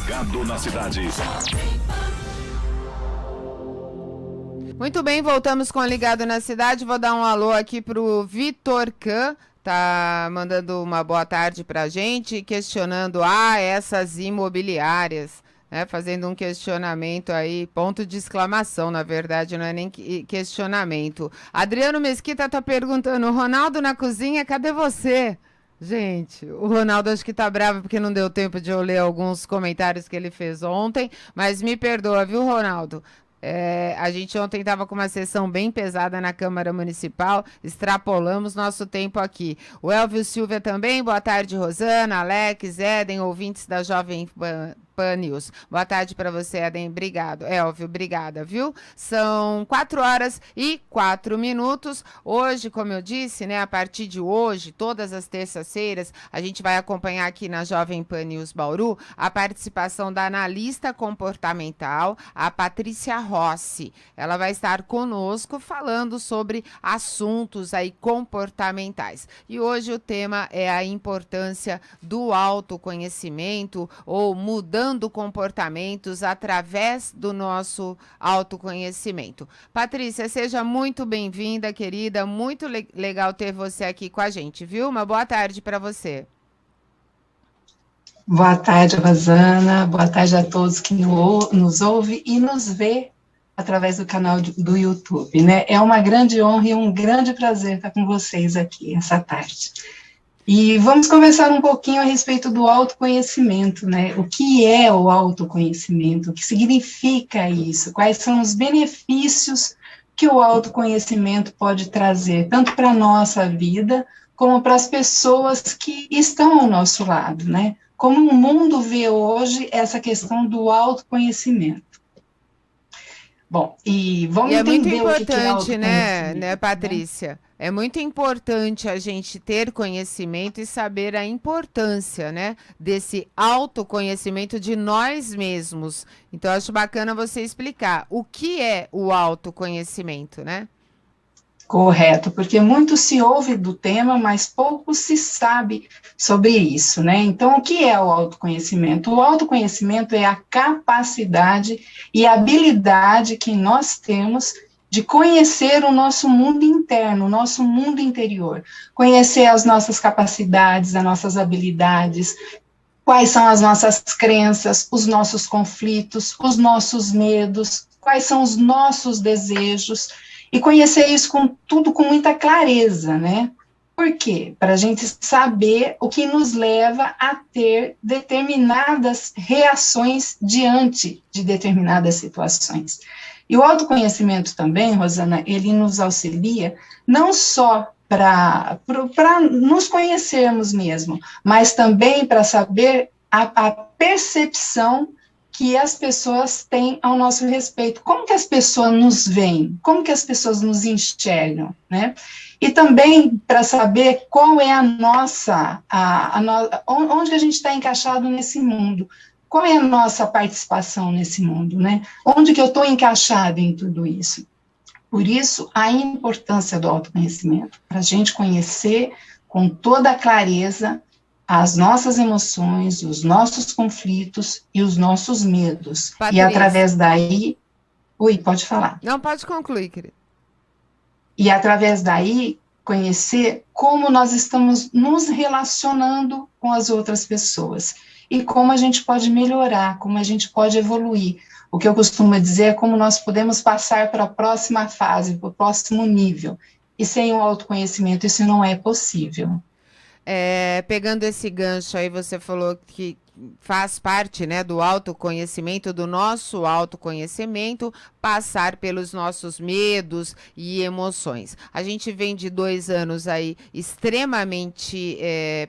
Ligado na cidade. Muito bem, voltamos com o Ligado na Cidade. Vou dar um alô aqui pro Vitor Kahn, tá mandando uma boa tarde pra gente, questionando essas imobiliárias, né? Fazendo um questionamento aí, ponto de exclamação, na verdade, não é nem questionamento. Adriano Mesquita tá perguntando: Ronaldo na cozinha, cadê você? Gente, o Ronaldo acho que tá bravo porque não deu tempo de eu ler alguns comentários que ele fez ontem, mas me perdoa, viu, Ronaldo? A gente ontem estava com uma sessão bem pesada na Câmara Municipal, extrapolamos nosso tempo aqui. O Elvio Silva também, boa tarde, Rosana, Alex, Éden, ouvintes da Jovem Pan News. Boa tarde para você, Éden, obrigado. Elvio, obrigada, viu? São 4h04. Hoje, como eu disse, né, a partir de hoje, todas as terças-feiras, a gente vai acompanhar aqui na Jovem Pan News Bauru a participação da analista comportamental, a Patrícia Rossi. Ela vai estar conosco falando sobre assuntos aí comportamentais. E hoje o tema é a importância do autoconhecimento ou mudando comportamentos através do nosso autoconhecimento. Patrícia, seja muito bem-vinda, querida. Muito legal ter você aqui com a gente, viu? Uma boa tarde para você. Boa tarde, Rosana. Boa tarde a todos que nos ouvem e nos vê através do canal do YouTube, né? É uma grande honra e um grande prazer estar com vocês aqui essa tarde. E vamos conversar um pouquinho a respeito do autoconhecimento, né? O que é o autoconhecimento? O que significa isso? Quais são os benefícios que o autoconhecimento pode trazer, tanto para a nossa vida, como para as pessoas que estão ao nosso lado, né? Como o mundo vê hoje essa questão do autoconhecimento. Bom, e vamos entender o que é autoconhecimento, né, Patrícia? É muito importante a gente ter conhecimento e saber a importância, né, desse autoconhecimento de nós mesmos. Então, eu acho bacana você explicar o que é o autoconhecimento, né? Correto, porque muito se ouve do tema, mas pouco se sabe sobre isso, né? Então, o que é o autoconhecimento? O autoconhecimento é a capacidade e habilidade que nós temos de conhecer o nosso mundo interno, o nosso mundo interior, conhecer as nossas capacidades, as nossas habilidades, quais são as nossas crenças, os nossos conflitos, os nossos medos, quais são os nossos desejos, e conhecer isso com muita clareza, né? Por quê? Para a gente saber o que nos leva a ter determinadas reações diante de determinadas situações. E o autoconhecimento também, Rosana, ele nos auxilia não só para nos conhecermos mesmo, mas também para saber a percepção que as pessoas têm ao nosso respeito. Como que as pessoas nos veem? Como que as pessoas nos enxergam, né? E também para saber qual é a nossa, onde a gente está encaixado nesse mundo. Qual é a nossa participação nesse mundo, né? Onde que eu estou encaixado em tudo isso? Por isso, a importância do autoconhecimento, para a gente conhecer com toda a clareza as nossas emoções, os nossos conflitos e os nossos medos. Patrícia. E através daí... Oi, pode falar. Não, pode concluir, querida. E através daí, conhecer como nós estamos nos relacionando com as outras pessoas. E como a gente pode melhorar, como a gente pode evoluir. O que eu costumo dizer é como nós podemos passar para a próxima fase, para o próximo nível. E sem o autoconhecimento, isso não é possível. Pegando esse gancho aí, você falou que faz parte, né, do autoconhecimento, do nosso autoconhecimento, passar pelos nossos medos e emoções. A gente vem de 2 anos aí extremamente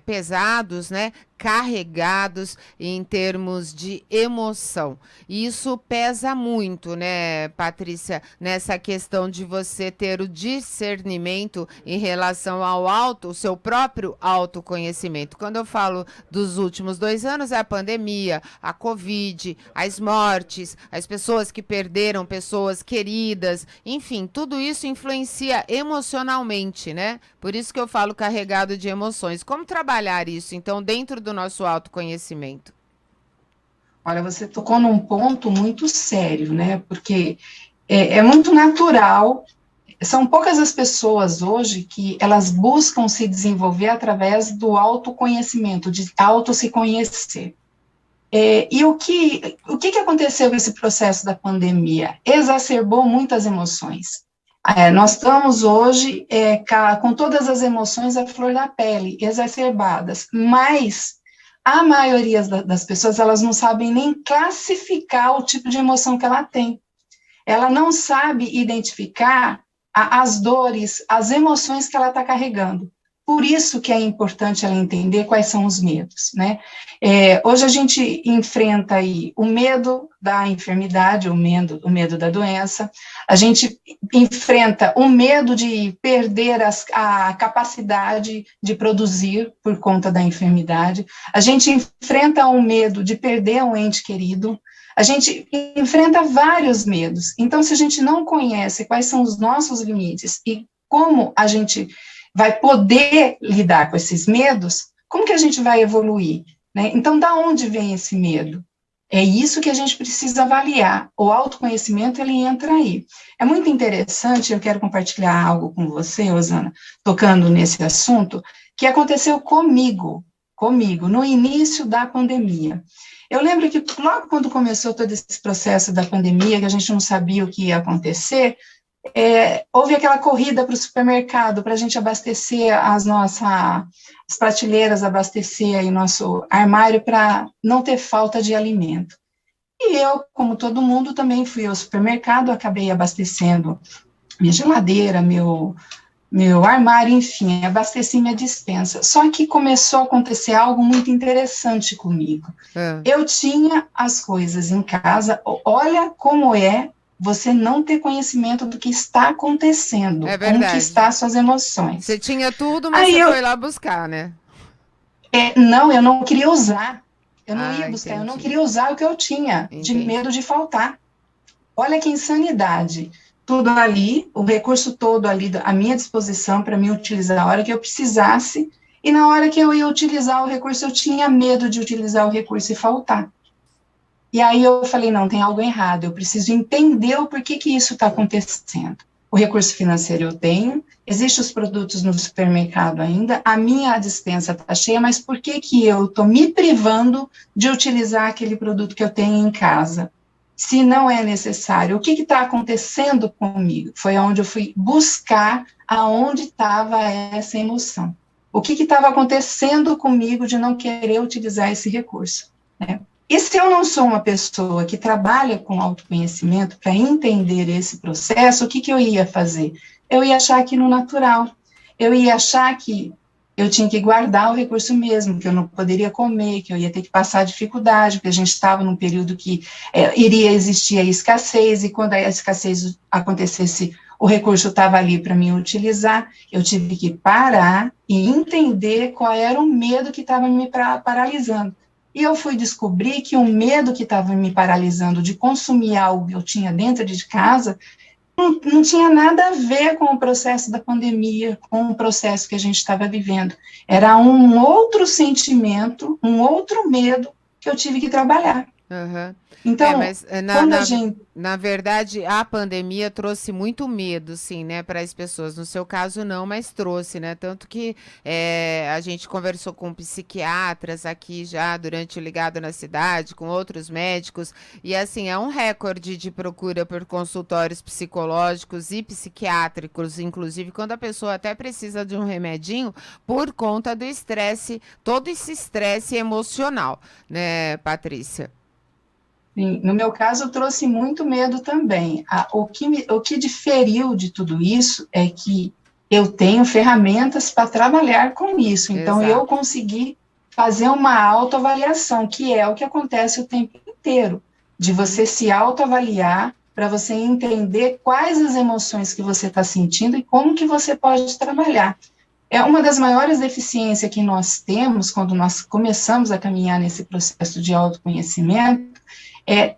pesados, né, carregados em termos de emoção. E isso pesa muito, né, Patrícia, nessa questão de você ter o discernimento em relação ao seu próprio autoconhecimento. Quando eu falo dos últimos 2 anos, é a pandemia, a Covid, as mortes, as pessoas que perderam pessoas queridas, enfim, tudo isso influencia emocionalmente, né? Por isso que eu falo carregado de emoções. Como trabalhar isso, então, dentro do nosso autoconhecimento? Olha, você tocou num ponto muito sério, né? Porque é muito natural. São poucas as pessoas hoje que elas buscam se desenvolver através do autoconhecimento, de auto se conhecer. E o que aconteceu com esse processo da pandemia? Exacerbou muitas emoções. Nós estamos hoje com todas as emoções à flor da pele, exacerbadas, mas a maioria das pessoas, elas não sabem nem classificar o tipo de emoção que ela tem. Ela não sabe identificar as dores, as emoções que ela está carregando. Por isso que é importante ela entender quais são os medos, né? Hoje a gente enfrenta aí o medo da enfermidade, o medo da doença, a gente enfrenta o medo de perder a capacidade de produzir por conta da enfermidade, a gente enfrenta o medo de perder um ente querido, a gente enfrenta vários medos. Então, se a gente não conhece quais são os nossos limites e como a gente vai poder lidar com esses medos, como que a gente vai evoluir, né? Então, da onde vem esse medo? É isso que a gente precisa avaliar. O autoconhecimento, ele entra aí. É muito interessante, eu quero compartilhar algo com você, Rosana, tocando nesse assunto, que aconteceu comigo, no início da pandemia. Eu lembro que logo quando começou todo esse processo da pandemia, que a gente não sabia o que ia acontecer, houve aquela corrida para o supermercado para a gente abastecer as prateleiras, abastecer aí nosso armário para não ter falta de alimento. E eu, como todo mundo, também fui ao supermercado, acabei abastecendo minha geladeira, meu armário, enfim, abasteci minha despensa. Só que começou a acontecer algo muito interessante comigo. Eu tinha as coisas em casa, olha como você não ter conhecimento do que está acontecendo, como que estão as suas emoções. Você tinha tudo, mas aí você foi lá buscar, né? Não, eu não queria usar. Eu não ia buscar, eu não queria usar o que eu tinha, de medo de faltar. Olha que insanidade. Tudo ali, o recurso todo ali à minha disposição para me utilizar a hora que eu precisasse, e na hora que eu ia utilizar o recurso, eu tinha medo de utilizar o recurso e faltar. E aí eu falei, não, tem algo errado, eu preciso entender o porquê que isso está acontecendo. O recurso financeiro eu tenho, existem os produtos no supermercado ainda, a minha despensa está cheia, mas por que que eu estou me privando de utilizar aquele produto que eu tenho em casa? Se não é necessário, o que está acontecendo comigo? Foi onde eu fui buscar aonde estava essa emoção. O que estava acontecendo comigo de não querer utilizar esse recurso, né? E se eu não sou uma pessoa que trabalha com autoconhecimento para entender esse processo, o que eu ia fazer? Eu ia achar aquilo natural, eu ia achar que eu tinha que guardar o recurso mesmo, que eu não poderia comer, que eu ia ter que passar dificuldade, porque a gente estava num período que iria existir a escassez, e quando a escassez acontecesse, o recurso estava ali para mim utilizar, eu tive que parar e entender qual era o medo que estava me paralisando. E eu fui descobrir que o medo que estava me paralisando de consumir algo que eu tinha dentro de casa não tinha nada a ver com o processo da pandemia, com o processo que a gente estava vivendo. Era um outro sentimento, um outro medo que eu tive que trabalhar. Uhum. Então, mas na verdade, a pandemia trouxe muito medo, sim, né, para as pessoas. No seu caso, não, mas trouxe, né? Tanto que a gente conversou com psiquiatras aqui já durante o Ligado na Cidade, com outros médicos, e assim, é um recorde de procura por consultórios psicológicos e psiquiátricos, inclusive quando a pessoa até precisa de um remedinho por conta do estresse, todo esse estresse emocional, né, Patrícia? Sim, no meu caso, trouxe muito medo também. O que diferiu de tudo isso é que eu tenho ferramentas para trabalhar com isso. Então, eu consegui fazer uma autoavaliação, que é o que acontece o tempo inteiro, de você se autoavaliar para você entender quais as emoções que você está sentindo e como que você pode trabalhar. É uma das maiores deficiências que nós temos quando nós começamos a caminhar nesse processo de autoconhecimento,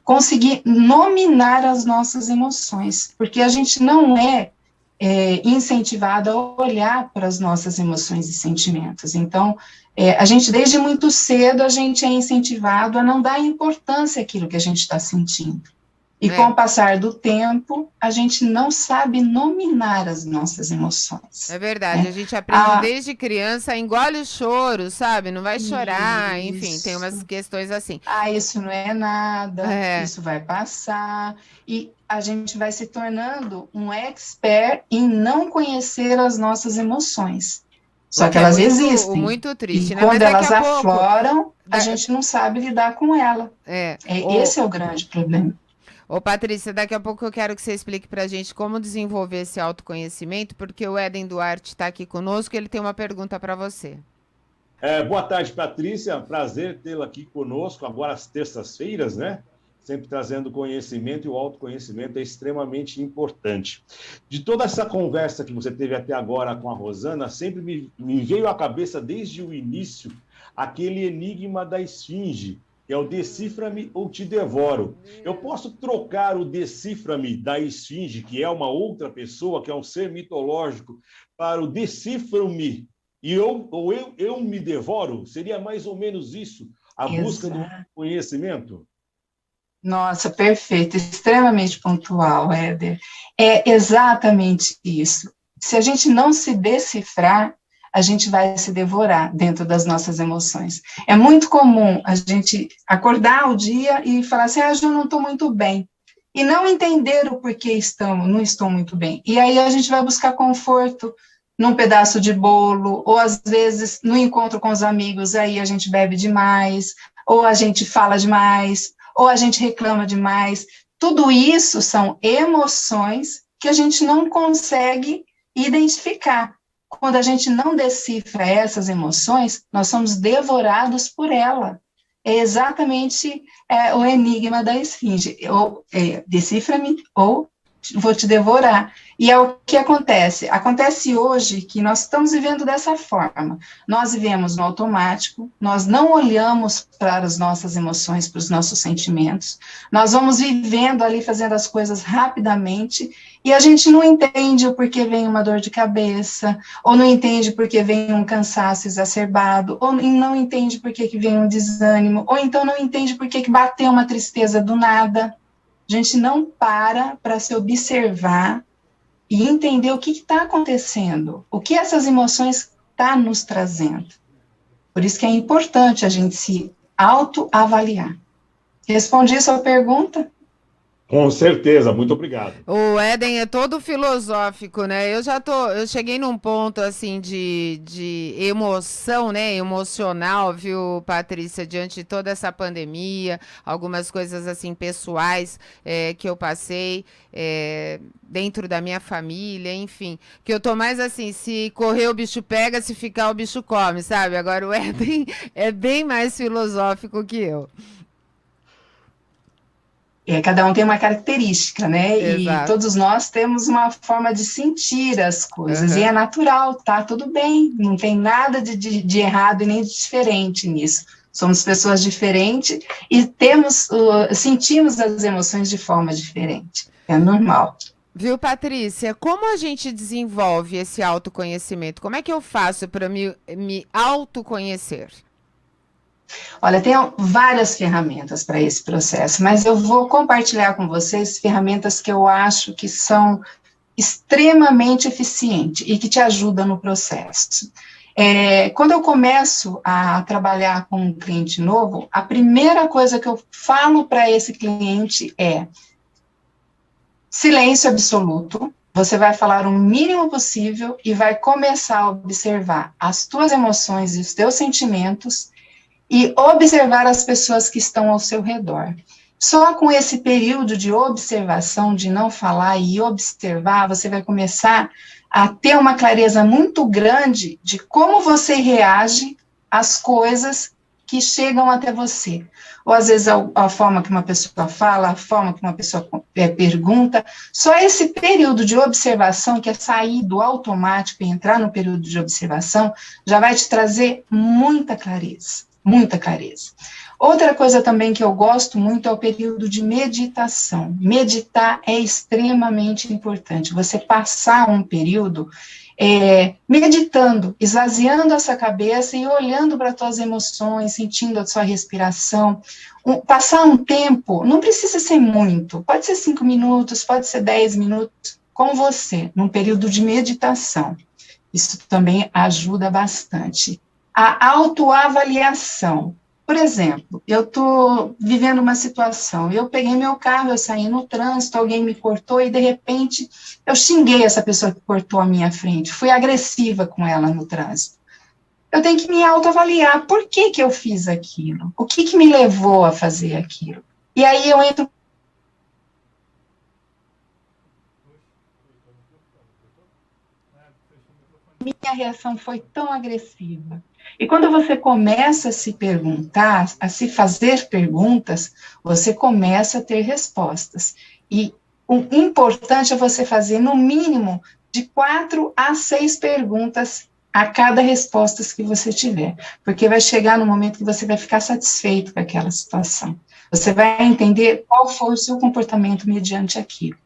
conseguir nominar as nossas emoções, porque a gente não é incentivado a olhar para as nossas emoções e sentimentos. Então, a gente, desde muito cedo, a gente é incentivado a não dar importância àquilo que a gente está sentindo. E com o passar do tempo, a gente não sabe nominar as nossas emoções. É verdade, a gente aprende desde criança, engole o choro, sabe? Não vai chorar, enfim, tem umas questões assim. Isso não é nada, isso vai passar. E a gente vai se tornando um expert em não conhecer as nossas emoções. Só que elas existem. Muito triste, e né? quando elas afloram, a gente não sabe lidar com ela. Esse é o grande problema. Ô, Patrícia, daqui a pouco eu quero que você explique pra gente como desenvolver esse autoconhecimento, porque o Éden Duarte está aqui conosco e ele tem uma pergunta para você. Boa tarde, Patrícia. Prazer tê-la aqui conosco, agora às terças-feiras, né? Sempre trazendo conhecimento, e o autoconhecimento é extremamente importante. De toda essa conversa que você teve até agora com a Rosana, sempre me veio à cabeça, desde o início, aquele enigma da esfinge, que é o decifra-me ou te devoro. Eu posso trocar o decifra-me da esfinge, que é uma outra pessoa, que é um ser mitológico, para o decifra-me e eu me devoro? Seria mais ou menos isso, a busca do conhecimento? Nossa, perfeito, extremamente pontual, Éder. É exatamente isso. Se a gente não se decifrar, a gente vai se devorar dentro das nossas emoções. É muito comum a gente acordar o dia e falar assim, eu não estou muito bem, e não entender o porquê não estou muito bem. E aí a gente vai buscar conforto num pedaço de bolo, ou às vezes no encontro com os amigos, aí a gente bebe demais, ou a gente fala demais, ou a gente reclama demais. Tudo isso são emoções que a gente não consegue identificar. Quando a gente não decifra essas emoções, nós somos devorados por ela. É exatamente o enigma da esfinge. Ou decifra-me ou vou te devorar. E é o que acontece. Acontece hoje que nós estamos vivendo dessa forma. Nós vivemos no automático, nós não olhamos para as nossas emoções, para os nossos sentimentos, nós vamos vivendo ali, fazendo as coisas rapidamente, e a gente não entende o porquê vem uma dor de cabeça, ou não entende porque vem um cansaço exacerbado, ou não entende porque que vem um desânimo, ou então não entende porque que bateu uma tristeza do nada. A gente não para se observar e entender o que está acontecendo, o que essas emoções estão nos trazendo. Por isso que é importante a gente se autoavaliar. Respondi a sua pergunta? Com certeza, muito obrigado. O Éden é todo filosófico, né? Eu cheguei num ponto, assim, de emoção, né? Emocional, viu, Patrícia, diante de toda essa pandemia, algumas coisas, assim, pessoais que eu passei dentro da minha família, enfim, que eu tô mais assim, se correr o bicho pega, se ficar o bicho come, sabe? Agora o Éden é bem mais filosófico que eu. Cada um tem uma característica, né? Exato. E todos nós temos uma forma de sentir as coisas, e é natural, tá? Tudo bem, não tem nada de errado e nem de diferente nisso. Somos pessoas diferentes e sentimos as emoções de forma diferente. É normal. Viu, Patrícia? Como a gente desenvolve esse autoconhecimento? Como é que eu faço para me autoconhecer? Olha, tem várias ferramentas para esse processo, mas eu vou compartilhar com vocês ferramentas que eu acho que são extremamente eficientes e que te ajudam no processo. Quando eu começo a trabalhar com um cliente novo, a primeira coisa que eu falo para esse cliente é silêncio absoluto. Você vai falar o mínimo possível e vai começar a observar as tuas emoções e os teus sentimentos e observar as pessoas que estão ao seu redor. Só com esse período de observação, de não falar e observar, você vai começar a ter uma clareza muito grande de como você reage às coisas que chegam até você. Ou, às vezes, a forma que uma pessoa fala, a forma que uma pessoa pergunta. Só esse período de observação, que é sair do automático e entrar no período de observação, já vai te trazer muita clareza. Muita clareza. Outra coisa também que eu gosto muito é o período de meditação. Meditar é extremamente importante. Você passar um período meditando, esvaziando essa cabeça e olhando para as suas emoções, sentindo a sua respiração. Passar um tempo, não precisa ser muito, pode ser 5 minutos, pode ser 10 minutos, com você, num período de meditação. Isso também ajuda bastante. A autoavaliação. Por exemplo, eu estou vivendo uma situação, eu peguei meu carro, eu saí no trânsito, alguém me cortou e, de repente, eu xinguei essa pessoa que cortou a minha frente, fui agressiva com ela no trânsito. Eu tenho que me autoavaliar, por que que eu fiz aquilo? O que que me levou a fazer aquilo? E aí eu entro... Minha reação foi tão agressiva. E quando você começa a se perguntar, a se fazer perguntas, você começa a ter respostas. E o importante é você fazer, no mínimo, de 4 a 6 perguntas a cada resposta que você tiver. Porque vai chegar no momento que você vai ficar satisfeito com aquela situação. Você vai entender qual foi o seu comportamento mediante aquilo.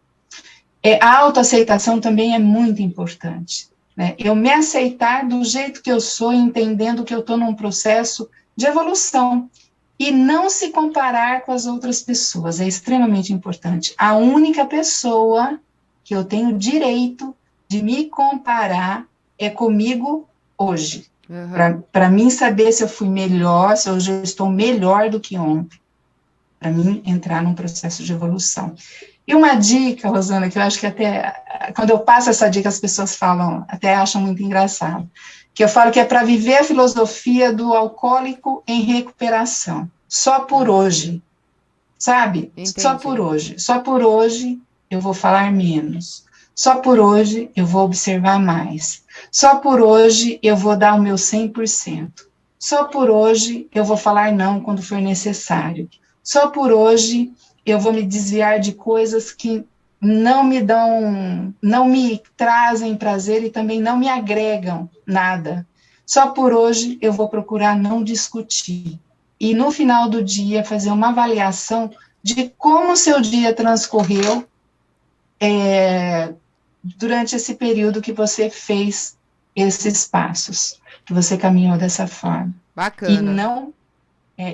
A autoaceitação também é muito importante. Eu me aceitar do jeito que eu sou, entendendo que eu estou num processo de evolução, e não se comparar com as outras pessoas, é extremamente importante. A única pessoa que eu tenho direito de me comparar é comigo hoje, para mim saber se eu fui melhor, se hoje eu estou melhor do que ontem, para mim entrar num processo de evolução. E uma dica, Rosana, que eu acho que até, quando eu passo essa dica, as pessoas falam, até acham muito engraçado, que eu falo que é para viver a filosofia do alcoólico em recuperação, só por hoje, sabe? Entendi. Só por hoje eu vou falar menos, só por hoje eu vou observar mais, só por hoje eu vou dar o meu 100%, só por hoje eu vou falar não quando for necessário, só por hoje eu vou me desviar de coisas que não me trazem prazer e também não me agregam nada. Só por hoje eu vou procurar não discutir. E no final do dia fazer uma avaliação de como o seu dia transcorreu durante esse período que você fez esses passos, que você caminhou dessa forma. Bacana.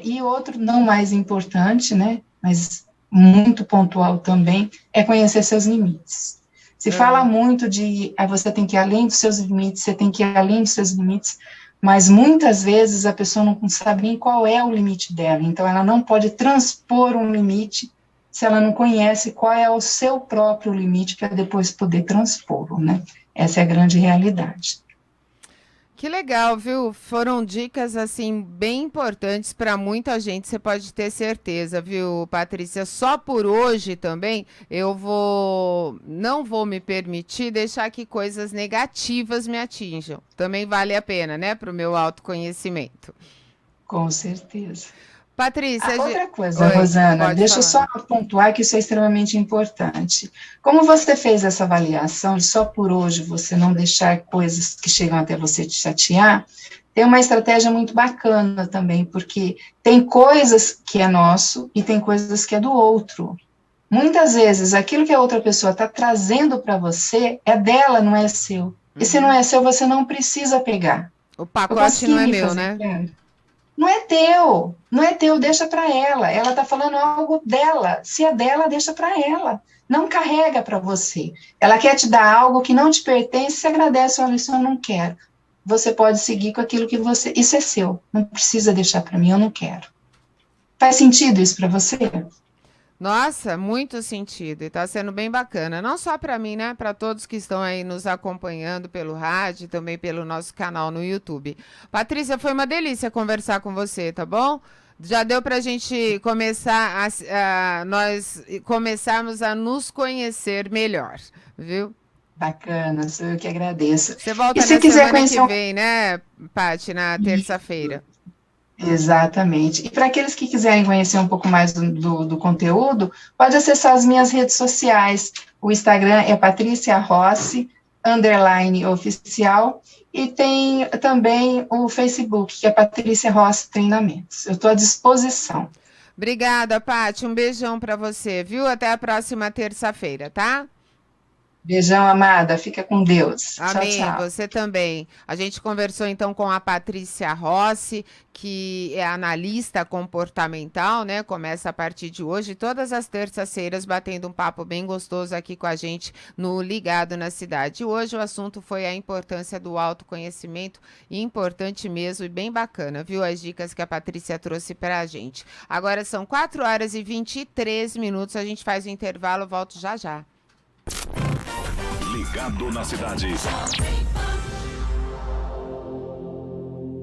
E outro não mais importante, né, mas muito pontual também, é conhecer seus limites. Se fala muito de você tem que ir além dos seus limites, você tem que ir além dos seus limites, mas muitas vezes a pessoa não sabe nem qual é o limite dela, então ela não pode transpor um limite se ela não conhece qual é o seu próprio limite para depois poder transpô-lo, né? Essa é a grande realidade. Que legal, viu? Foram dicas, assim, bem importantes para muita gente, você pode ter certeza, viu, Patrícia? Só por hoje também, não vou me permitir deixar que coisas negativas me atinjam. Também vale a pena, né, para o meu autoconhecimento. Com certeza. Patrícia... Outra coisa, Rosana, deixa eu só pontuar que isso é extremamente importante. Como você fez essa avaliação de só por hoje você não deixar coisas que chegam até você te chatear, tem uma estratégia muito bacana também, porque tem coisas que é nosso e tem coisas que é do outro. Muitas vezes, aquilo que a outra pessoa está trazendo para você é dela, não é seu. E se não é seu, você não precisa pegar. O pacote não é meu, né? Não é teu, deixa para ela. Ela está falando algo dela. Se é dela, deixa para ela. Não carrega para você. Ela quer te dar algo que não te pertence, se agradece, olha, isso eu não quero. Você pode seguir com aquilo que você... Isso é seu, não precisa deixar para mim, eu não quero. Faz sentido isso para você? Nossa, muito sentido, e está sendo bem bacana, não só para mim, né, para todos que estão aí nos acompanhando pelo rádio e também pelo nosso canal no YouTube. Patrícia, foi uma delícia conversar com você, tá bom? Já deu para a gente começar nós começarmos a nos conhecer melhor, viu? Bacana, sou eu que agradeço. Você volta na semana que vem, né, Paty, na terça-feira. Exatamente. E para aqueles que quiserem conhecer um pouco mais do conteúdo, pode acessar as minhas redes sociais. O Instagram é Patrícia Rossi, _oficial, e tem também o Facebook, que é Patrícia Rossi Treinamentos. Eu estou à disposição. Obrigada, Paty. Um beijão para você, viu? Até a próxima terça-feira, tá? Beijão, amada. Fica com Deus. Amém, tchau, tchau. você também. A gente conversou então com a Patrícia Rossi, que é analista comportamental, né? Começa a partir de hoje, todas as terças-feiras, batendo um papo bem gostoso aqui com a gente no Ligado na Cidade. Hoje o assunto foi a importância do autoconhecimento, importante mesmo e bem bacana, viu? As dicas que a Patrícia trouxe para a gente. Agora são 4h23, a gente faz o intervalo, volto já já. Ligado na Cidade.